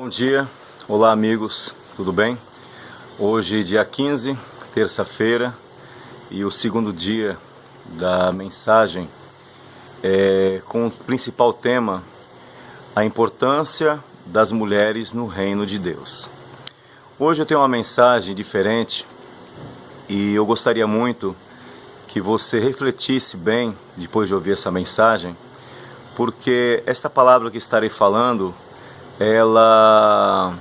Bom dia, olá amigos, tudo bem? Hoje dia 15, terça-feira, e o segundo dia da mensagem com o principal tema: a importância das mulheres no reino de Deus. Hoje eu tenho uma mensagem diferente e eu gostaria muito que você refletisse bem depois de ouvir essa mensagem, porque esta palavra que estarei falando, ela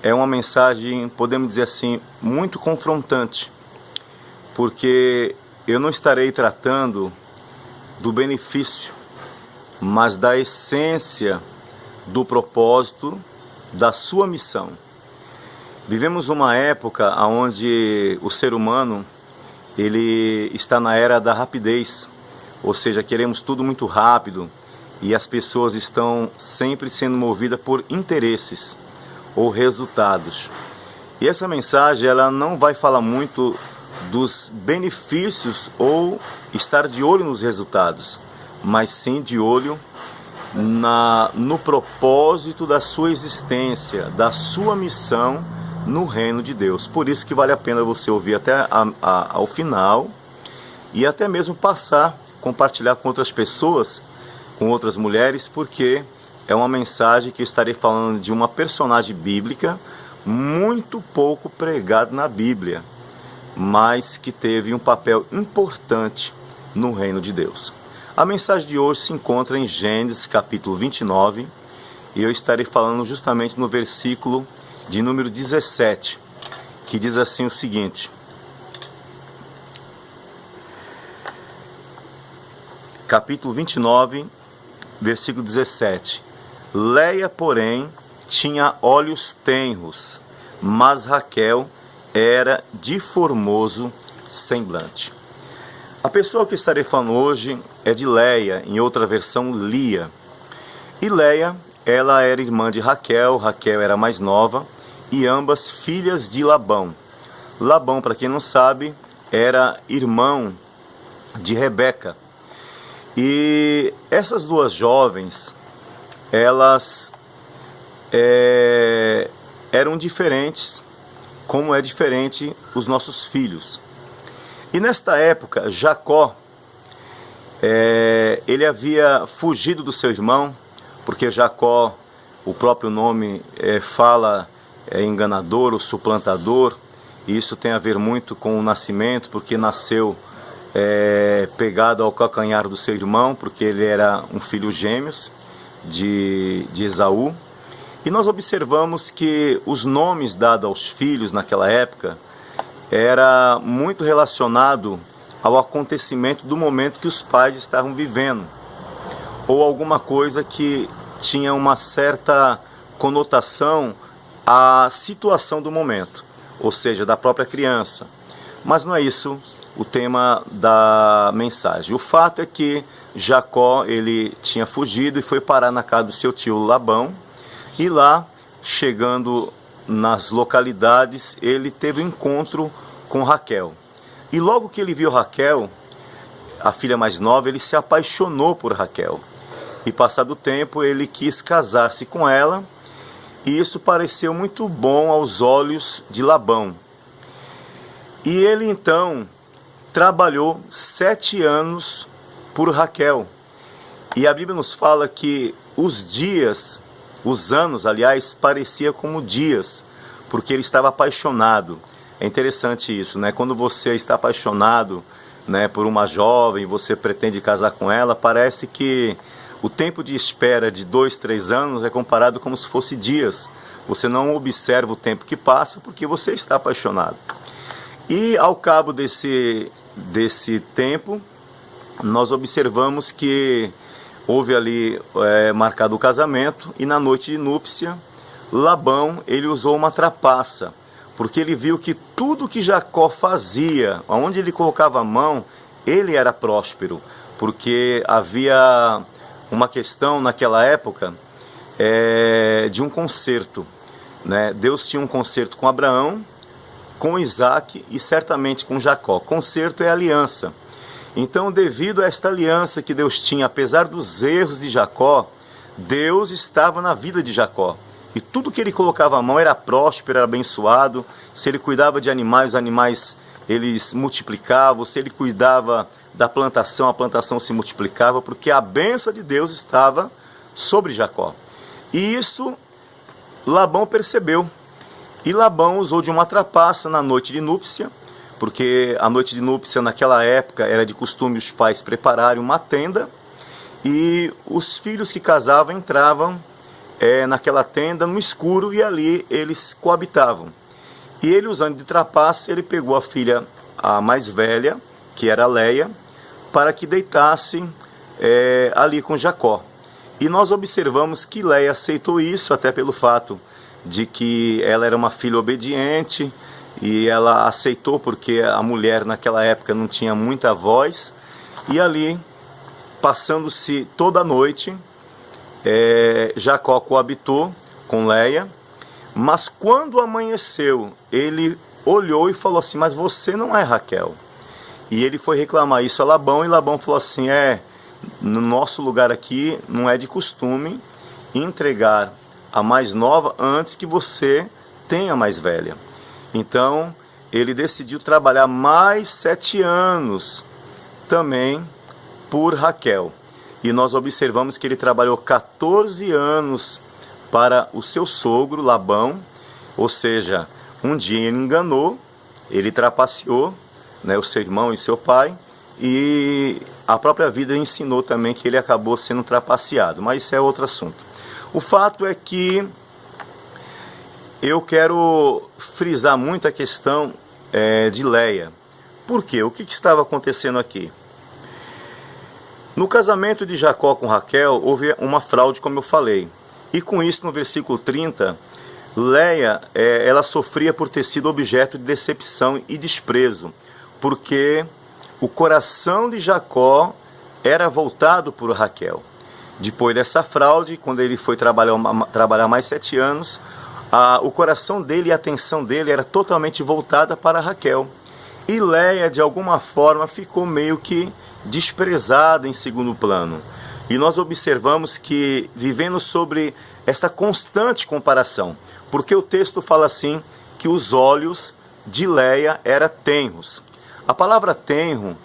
é uma mensagem, podemos dizer assim, muito confrontante, porque eu não estarei tratando do benefício, mas da essência do propósito da sua missão. Vivemos uma época onde o ser humano ele está na era da rapidez, ou seja, queremos tudo muito rápido, e as pessoas estão sempre sendo movidas por interesses ou resultados. E essa mensagem ela não vai falar muito dos benefícios ou estar de olho nos resultados, mas sim de olho no propósito da sua existência, da sua missão no reino de Deus. Por isso que vale a pena você ouvir até ao final e até mesmo compartilhar com outras pessoas, com outras mulheres, porque é uma mensagem que eu estarei falando de uma personagem bíblica muito pouco pregada na Bíblia, mas que teve um papel importante no reino de Deus. A mensagem de hoje se encontra em Gênesis capítulo 29, e eu estarei falando justamente no versículo de número 17, que diz assim o seguinte: capítulo 29, versículo 17: Leia, porém, tinha olhos tenros, mas Raquel era de formoso semblante. A pessoa que estarei falando hoje é de Leia, em outra versão, Lia. E Leia, ela era irmã de Raquel, Raquel era mais nova, e ambas filhas de Labão. Labão, para quem não sabe, era irmão de Rebeca. E essas duas jovens, elas eram diferentes, como é diferente os nossos filhos. E nesta época, Jacó, ele havia fugido do seu irmão, porque Jacó, o próprio nome fala, enganador, ou suplantador, e isso tem a ver muito com o nascimento, porque nasceu pegado ao calcanhar do seu irmão, porque ele era um filho gêmeos de Esaú. E nós observamos que os nomes dados aos filhos naquela época era muito relacionado ao acontecimento do momento que os pais estavam vivendo, ou alguma coisa que tinha uma certa conotação à situação do momento, ou seja, da própria criança. Mas não é isso o tema da mensagem. O fato é que Jacó, ele tinha fugido e foi parar na casa do seu tio Labão, e lá, chegando nas localidades, ele teve um encontro com Raquel. E logo que ele viu Raquel, a filha mais nova, ele se apaixonou por Raquel. E passado o tempo, ele quis casar-se com ela, e isso pareceu muito bom aos olhos de Labão. E ele então trabalhou 7 anos por Raquel. E a Bíblia nos fala que os anos, aliás, parecia como dias, porque ele estava apaixonado. É interessante isso, né? Quando você está apaixonado, né, por uma jovem, você pretende casar com ela, parece que o tempo de espera de 2, 3 anos é comparado como se fosse dias. Você não observa o tempo que passa porque você está apaixonado. E ao cabo desse tempo, nós observamos que houve ali marcado o casamento, e na noite de núpcia, Labão ele usou uma trapaça, porque ele viu que tudo que Jacó fazia, aonde ele colocava a mão, ele era próspero, porque havia uma questão naquela época de um concerto, né? Deus tinha um concerto com Abraão, com Isaac e certamente com Jacó. Concerto é aliança. Então, devido a esta aliança que Deus tinha, apesar dos erros de Jacó, Deus estava na vida de Jacó. e tudo que ele colocava a mão era próspero, era abençoado. Se ele cuidava de animais, os animais eles multiplicavam. Se ele cuidava da plantação, a plantação se multiplicava, porque a bênção de Deus estava sobre Jacó. E isso Labão percebeu. E Labão usou de uma trapaça na noite de núpcia, porque a noite de núpcia naquela época era de costume os pais prepararem uma tenda, e os filhos que casavam entravam naquela tenda no escuro, e ali eles coabitavam. E ele, usando de trapaça, ele pegou a filha a mais velha, que era Leia, para que deitasse ali com Jacó. E nós observamos que Leia aceitou isso, até pelo fato de que ela era uma filha obediente, e ela aceitou porque a mulher naquela época não tinha muita voz. E ali, passando-se toda a noite, Jacó coabitou com Leia, mas quando amanheceu, ele olhou e falou assim: mas você não é Raquel. E ele foi reclamar isso a Labão, e Labão falou assim: no nosso lugar aqui não é de costume entregar a mais nova antes que você tenha a mais velha. Então ele decidiu trabalhar mais 7 anos também por Raquel. E nós observamos que ele trabalhou 14 anos para o seu sogro Labão, ou seja, um dia ele enganou, ele trapaceou, o seu irmão e seu pai, e a própria vida ensinou também que ele acabou sendo trapaceado, mas isso é outro assunto. O fato é que eu quero frisar muito a questão de Leia. Por quê? O que estava acontecendo aqui? No casamento de Jacó com Raquel, houve uma fraude, como eu falei. E com isso, no versículo 30, Leia, ela sofria por ter sido objeto de decepção e desprezo, porque o coração de Jacó era voltado por Raquel. Depois dessa fraude, quando ele foi trabalhar mais 7 anos, o coração dele e a atenção dele era totalmente voltada para Raquel. E Leia, de alguma forma, ficou meio que desprezada em segundo plano. E nós observamos que, vivendo sobre esta constante comparação, porque o texto fala assim, que os olhos de Leia eram tenros. A palavra tenro,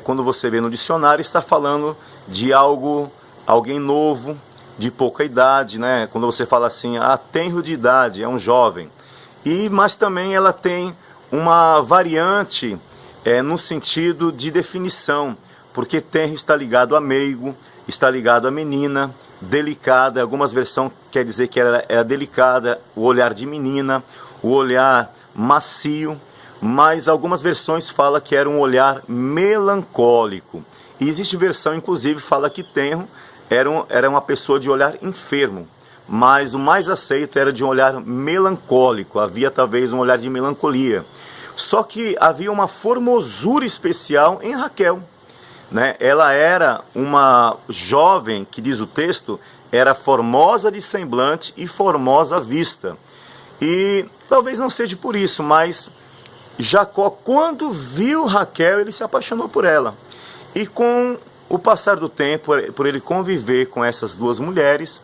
quando você vê no dicionário, está falando de alguém novo, de pouca idade, né? Quando você fala assim, tenro de idade, é um jovem. Mas também ela tem uma variante no sentido de definição, porque tenro está ligado a meigo, está ligado a menina, delicada. Algumas versões quer dizer que ela é delicada, o olhar de menina, o olhar macio, mas algumas versões falam que era um olhar melancólico. E existe versão, inclusive, fala que tenro era uma pessoa de olhar enfermo, mas o mais aceito era de um olhar melancólico, havia talvez um olhar de melancolia. Só que havia uma formosura especial em Raquel, né? Ela era uma jovem, que diz o texto, era formosa de semblante e formosa à vista. E talvez não seja por isso, mas Jacó, quando viu Raquel, ele se apaixonou por ela. E com o passar do tempo, por ele conviver com essas duas mulheres,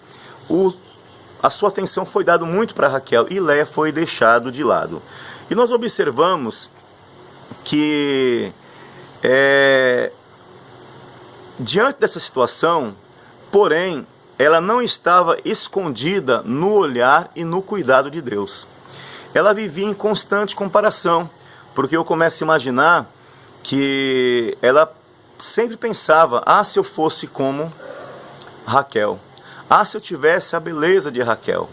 a sua atenção foi dada muito para Raquel, e Leia foi deixado de lado. E nós observamos que, diante dessa situação, porém, ela não estava escondida no olhar e no cuidado de Deus. Ela vivia em constante comparação, porque eu começo a imaginar que ela sempre pensava, se eu fosse como Raquel, se eu tivesse a beleza de Raquel.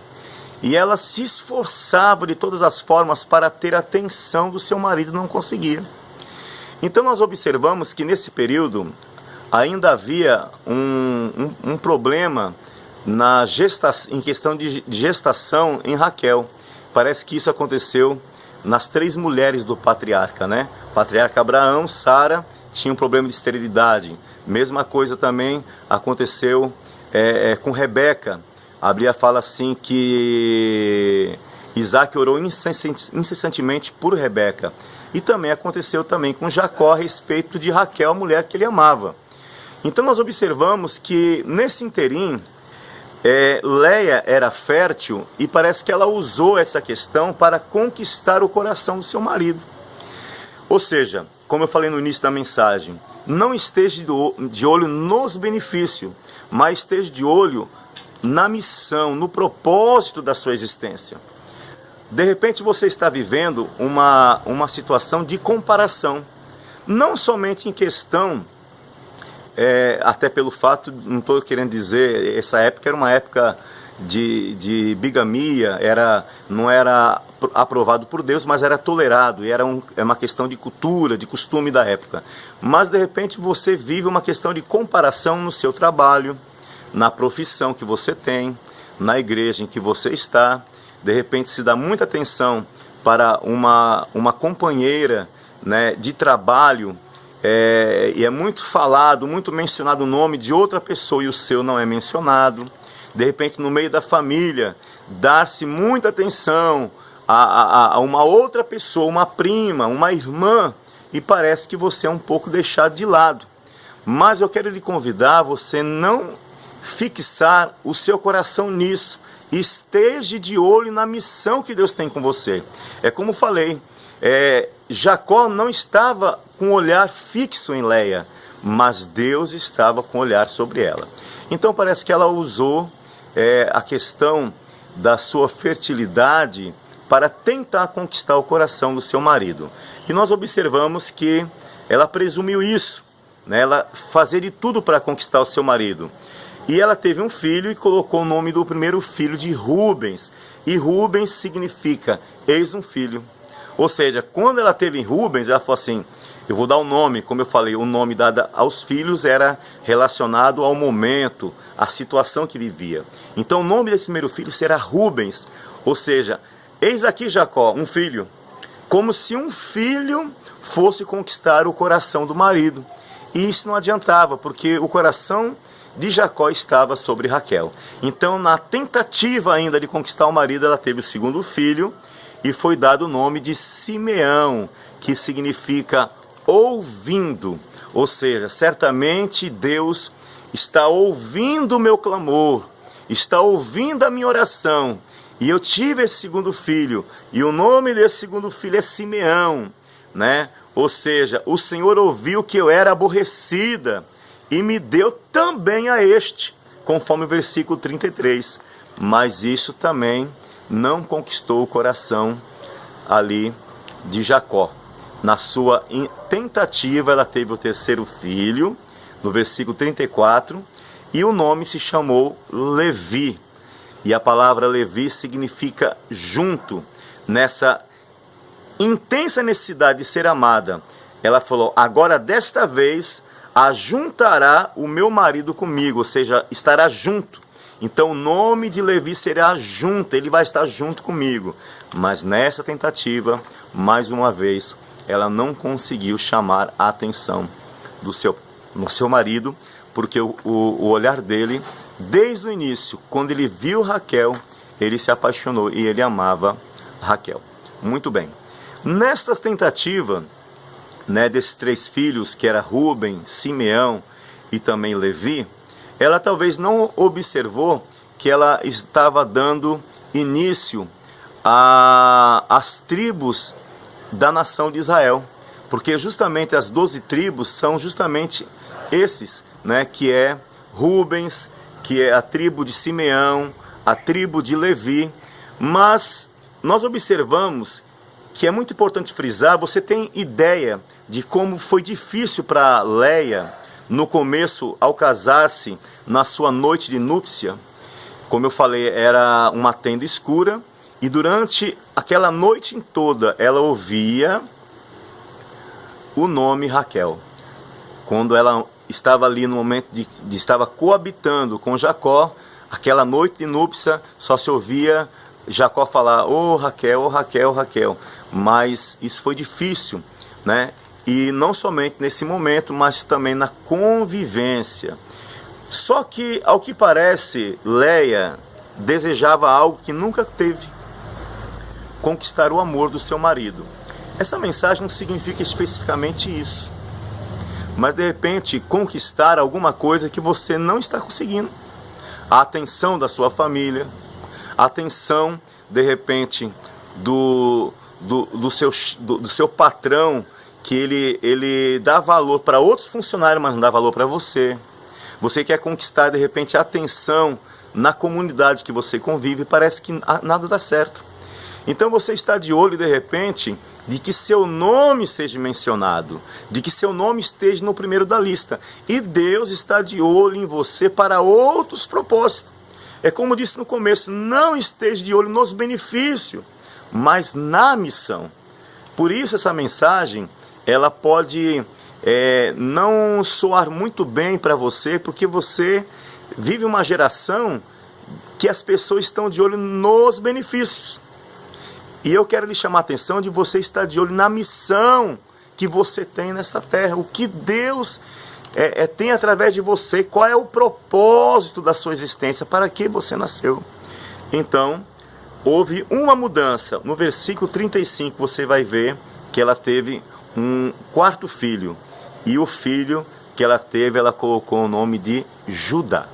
E ela se esforçava de todas as formas para ter a atenção do seu marido, não conseguia. Então nós observamos que nesse período ainda havia um problema em questão de gestação em Raquel. Parece que isso aconteceu nas 3 mulheres do patriarca, né? O patriarca Abraão, Sara, tinha um problema de esterilidade. Mesma coisa também aconteceu com Rebeca. A Bíblia fala assim que Isaac orou incessantemente por Rebeca. E também aconteceu também com Jacó a respeito de Raquel, a mulher que ele amava. Então nós observamos que nesse interim, Leia era fértil e parece que ela usou essa questão para conquistar o coração do seu marido. Ou seja, como eu falei no início da mensagem, não esteja de olho nos benefícios, mas esteja de olho na missão, no propósito da sua existência. De repente você está vivendo uma situação de comparação, não somente em questão, até pelo fato, não estou querendo dizer, essa época era uma época de bigamia, não era aprovado por Deus, mas era tolerado, e era uma questão de cultura, de costume da época. Mas de repente você vive uma questão de comparação no seu trabalho, na profissão que você tem, na igreja em que você está. De repente se dá muita atenção para uma companheira, né, de trabalho, e é muito falado, muito mencionado o nome de outra pessoa e o seu não é mencionado. De repente no meio da família, dar-se muita atenção a uma outra pessoa, uma prima, uma irmã, e parece que você é um pouco deixado de lado. Mas eu quero lhe convidar a você não fixar o seu coração nisso. Esteja de olho na missão que Deus tem com você. É como falei, Jacó não estava com o olhar fixo em Leia, mas Deus estava com o olhar sobre ela. Então parece que ela usou a questão da sua fertilidade para tentar conquistar o coração do seu marido. E nós observamos que ela presumiu isso, né? Ela fazer de tudo para conquistar o seu marido. E ela teve um filho e colocou o nome do primeiro filho de Rubens. E Rubens significa eis um filho. Ou seja, quando ela teve Rubens, ela falou assim, eu vou dar um nome, como eu falei, o nome dado aos filhos era relacionado ao momento, à situação que vivia. Então o nome desse primeiro filho será Rubens. Ou seja, eis aqui Jacó, um filho. Como se um filho fosse conquistar o coração do marido. E isso não adiantava, porque o coração de Jacó estava sobre Raquel. Então, na tentativa ainda de conquistar o marido, ela teve o segundo filho e foi dado o nome de Simeão, que significa ouvindo. Ou seja, certamente Deus está ouvindo o meu clamor, está ouvindo a minha oração. E eu tive esse segundo filho, e o nome desse segundo filho é Simeão, né? Ou seja, o Senhor ouviu que eu era aborrecida, e me deu também a este, conforme o versículo 33. Mas isso também não conquistou o coração ali de Jacó. Na sua tentativa, ela teve o terceiro filho, no versículo 34, e o nome se chamou Levi. E a palavra Levi significa junto. Nessa intensa necessidade de ser amada, ela falou, agora desta vez ajuntará o meu marido comigo, ou seja, estará junto. Então o nome de Levi será junto, ele vai estar junto comigo. Mas nessa tentativa, mais uma vez, ela não conseguiu chamar a atenção do seu marido, porque o olhar dele, desde o início, quando ele viu Raquel, ele se apaixonou e ele amava Raquel. Muito bem. Nesta tentativa, né, desses três filhos, que era Rubem, Simeão e também Levi, ela talvez não observou que ela estava dando início às tribos da nação de Israel, porque justamente as 12 tribos são justamente esses, né, que é Rubens, que é a tribo de Simeão, a tribo de Levi. Mas nós observamos que é muito importante frisar, você tem ideia de como foi difícil para Leia, no começo, ao casar-se na sua noite de núpcia? Como eu falei, era uma tenda escura, e durante aquela noite toda, ela ouvia o nome Raquel. Quando ela estava ali no momento de estava coabitando com Jacó, aquela noite de núpcia, só se ouvia Jacó falar, ô Raquel, ô Raquel, ô Raquel. Mas isso foi difícil, né? E não somente nesse momento, mas também na convivência. Só que, ao que parece, Leia desejava algo que nunca teve: conquistar o amor do seu marido. Essa mensagem não significa especificamente isso, mas de repente conquistar alguma coisa que você não está conseguindo, a atenção da sua família, a atenção, de repente, do seu patrão, que ele dá valor para outros funcionários, mas não dá valor para você. Você quer conquistar, de repente, a atenção na comunidade que você convive, parece que nada dá certo. Então você está de olho, de repente, de que seu nome seja mencionado, de que seu nome esteja no primeiro da lista. E Deus está de olho em você para outros propósitos. É como eu disse no começo, não esteja de olho nos benefícios, mas na missão. Por isso essa mensagem, ela pode não soar muito bem para você, porque você vive uma geração que as pessoas estão de olho nos benefícios. E eu quero lhe chamar a atenção de você estar de olho na missão que você tem nesta terra. O que Deus tem através de você. Qual é o propósito da sua existência. Para que você nasceu. Então, houve uma mudança. No versículo 35 você vai ver que ela teve um quarto filho. E o filho que ela teve, ela colocou o nome de Judá.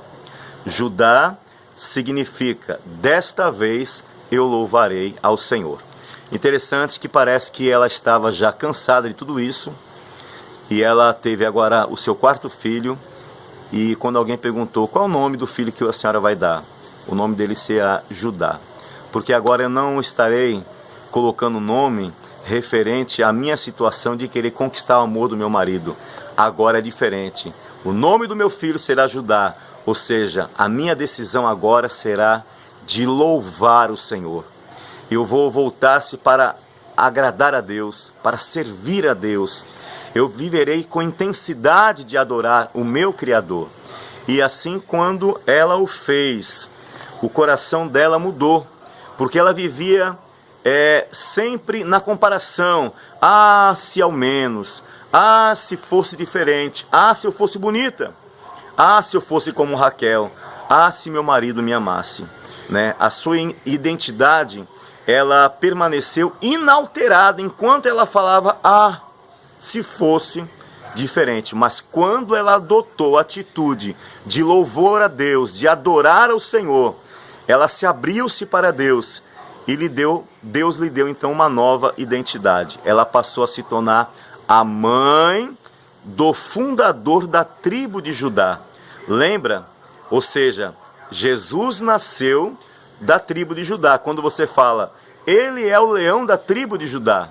Judá significa, desta vez eu louvarei ao Senhor. Interessante que parece que ela estava já cansada de tudo isso, e ela teve agora o seu quarto filho, e quando alguém perguntou qual é o nome do filho que a senhora vai dar, o nome dele será Judá, porque agora eu não estarei colocando nome referente à minha situação de querer conquistar o amor do meu marido. Agora é diferente, o nome do meu filho será Judá, ou seja, a minha decisão agora será de louvar o Senhor. Eu vou voltar-se para agradar a Deus, para servir a Deus. Eu viverei com intensidade de adorar o meu Criador. E assim, quando ela o fez, o coração dela mudou, porque ela vivia sempre na comparação. Ah, se ao menos, ah, se fosse diferente, ah, se eu fosse bonita, ah, se eu fosse como Raquel, ah, se meu marido me amasse. A sua identidade, ela permaneceu inalterada enquanto ela falava, ah, se fosse diferente. Mas quando ela adotou a atitude de louvor a Deus, de adorar ao Senhor, ela se abriu-se para Deus e Deus lhe deu então uma nova identidade. Ela passou a se tornar a mãe do fundador da tribo de Judá. Lembra? Ou seja, Jesus nasceu da tribo de Judá. Quando você fala, ele é o leão da tribo de Judá.